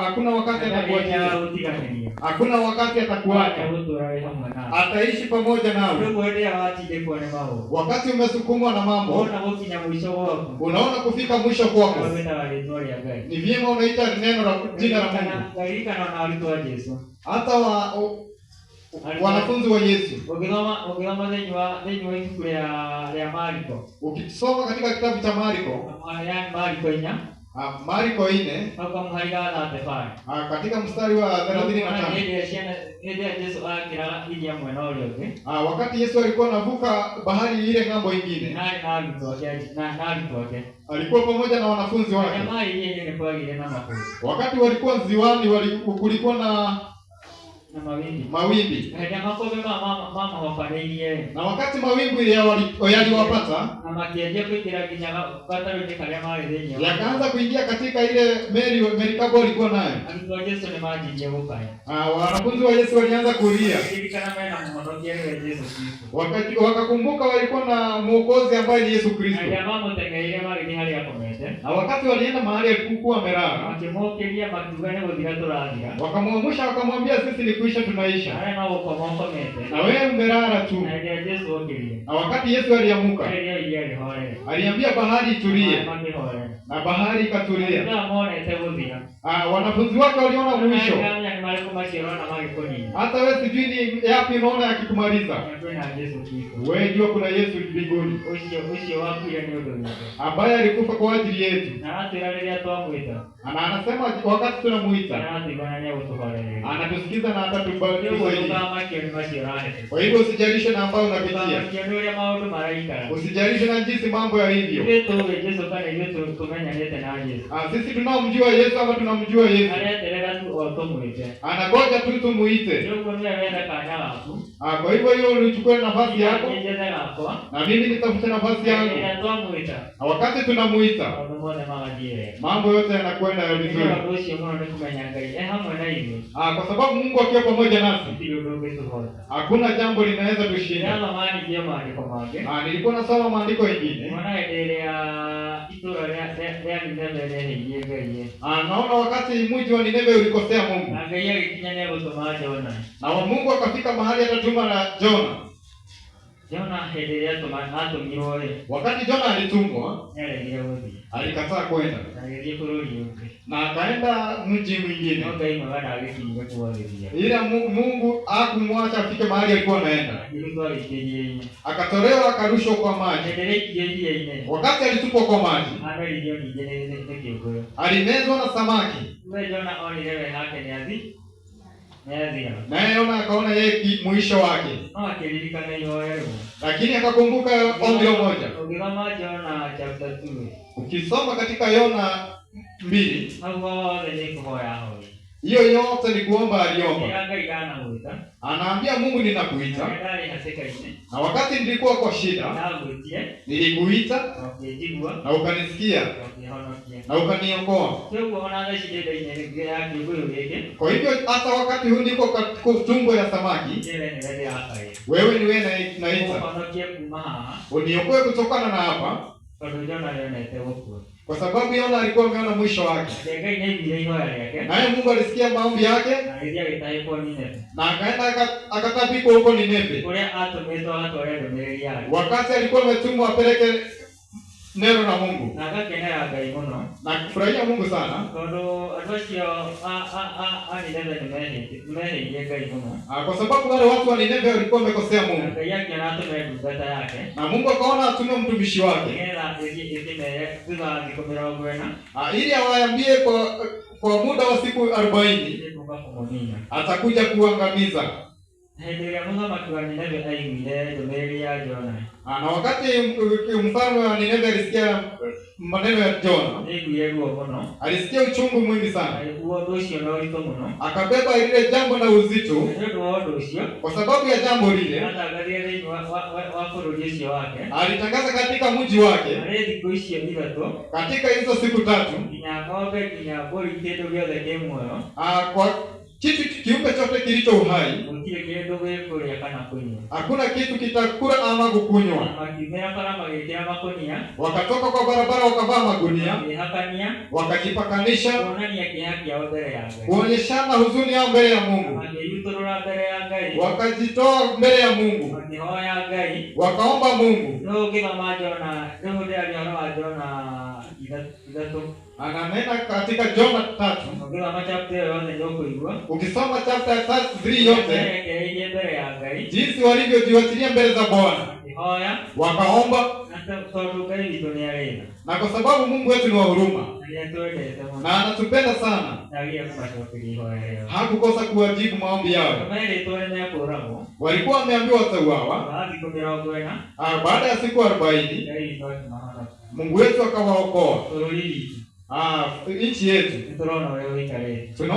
Hakuna wakati atakuacha. Hakuna wakati atakuacha. Ataishi pamoja nawe. Wakati umesukumwa na mambo, unaona kufika mwisho kwako, ni vyema unaita neno la jina la Mungu. Hata wanafunzi wa Yesu, ukisoma katika kitabu cha Marko, Marko 4 katika mstari wa 35, wakati Yesu alikuwa anavuka bahari ile ng'ambo nyingine, alikuwa pamoja na wanafunzi wake. Wakati walikuwa ziwani, kulikuwa na mawimbi. Na wakati mawimbi yaliwapata, yakaanza kuingia katika ile merikabo walikuwa nayo. Wanafunzi wa Yesu walianza kulia, wakakumbuka walikuwa na Mwokozi ambaye ni Yesu Kristo. Na wakati walienda mahali alipokuwa amelala, wakamwamsha, wakamwambia, sisi ni kuisha tunaisha, na wewe umelala tu. Na wakati Yesu aliamuka, aliambia bahari itulie, na bahari ikatulia. Wanafunzi wake waliona mwisho. Hata wewe sijui ni yapi unaona yakikumaliza. Wewe jua kuna Yesu mbinguni ambaye alikufa kwa ajili yetu. Na anasema wakati tunamuita, anatusikiza na atatubariki zaidi. Kwa hivyo usijalishe na ambao unapitia, usijalishe na jinsi mambo yalivyo. Sisi tunaomjua Yesu ama tunamjua Yesu, anagoja tu tumuite. Kwa hivyo hiyo ulichukua nafasi yako, na mimi nitafuta nafasi yangu. Na wakati tunamuita, mambo yote yanakwenda vizuri, kwa sababu Mungu akiwa pamoja nasi, hakuna jambo linaweza tushinda. Nilikuwa nasoma maandiko mengine, naona wakati mji wa Nineve ulikosea Mungu, na Mungu akafika mahali atatuma na Jona. Wakati Jona alitumwa, alikataa kwenda, na akaenda mji mwingine. Ila Mungu hakumwacha afike mahali alikuwa anaenda. Akatolewa, akarushwa kwa maji. Wakati alitupwa kwa maji, alimezwa na samaki. Naye Yona akaona yeye mwisho wake, lakini akakumbuka ombi moja. Ukisoma katika Yona 2, hiyo yote ni kuomba aliomba. Anaambia Mungu, ninakuita, na wakati nilikuwa kwa shida nilikuita, na ukanisikia, na ukaniokoa. Kwa hivyo hata wakati huu niko katika tumbo ya samaki, wewe ni wewe naita, uniokoe kutokana na hapa. Kwa sababu Yona alikuwa ameona mwisho wake, naye Mungu alisikia maombi yake, na akaenda akatapikwa huko Nineve. Wakati alikuwa ametumwa apeleke neno la Mungu, na kufurahia Mungu sana, kwa sababu wale watu wa Nineve walikuwa wamekosea Mungu, na Mungu akaona atume mtumishi wake ili awaambie kwa muda wa siku 40 atakuja kuangamiza. Na wakati mfalme wa Nineve alisikia maneno ya Jona, alisikia uchungu mwingi sana, akabeba ile jambo na uzito. Kwa sababu ya jambo lile, alitangaza katika mji wake, katika hizo siku 3, kiumbe chote kilicho uhai, hakuna kitu kitakula ama kukunywa. Wakatoka kwa barabara wakavaa magunia, wakajipakanisha, kuonyeshana huzuni yao mbele ya Mungu. Wakajitoa mbele ya Mungu, wakaomba Mungu. Ananena katika Jona 3. Ukisoma chapter 3 yote, jinsi walivyojiwachilia mbele za Bwana, wakaomba. Na kwa sababu Mungu wetu ni wa huruma na anatupenda sana, hakukosa kuwajibu maombi yao. Walikuwa wameambiwa watauawa. Baada ya siku 40 Mungu wetu akawaokoa. Nchi yetu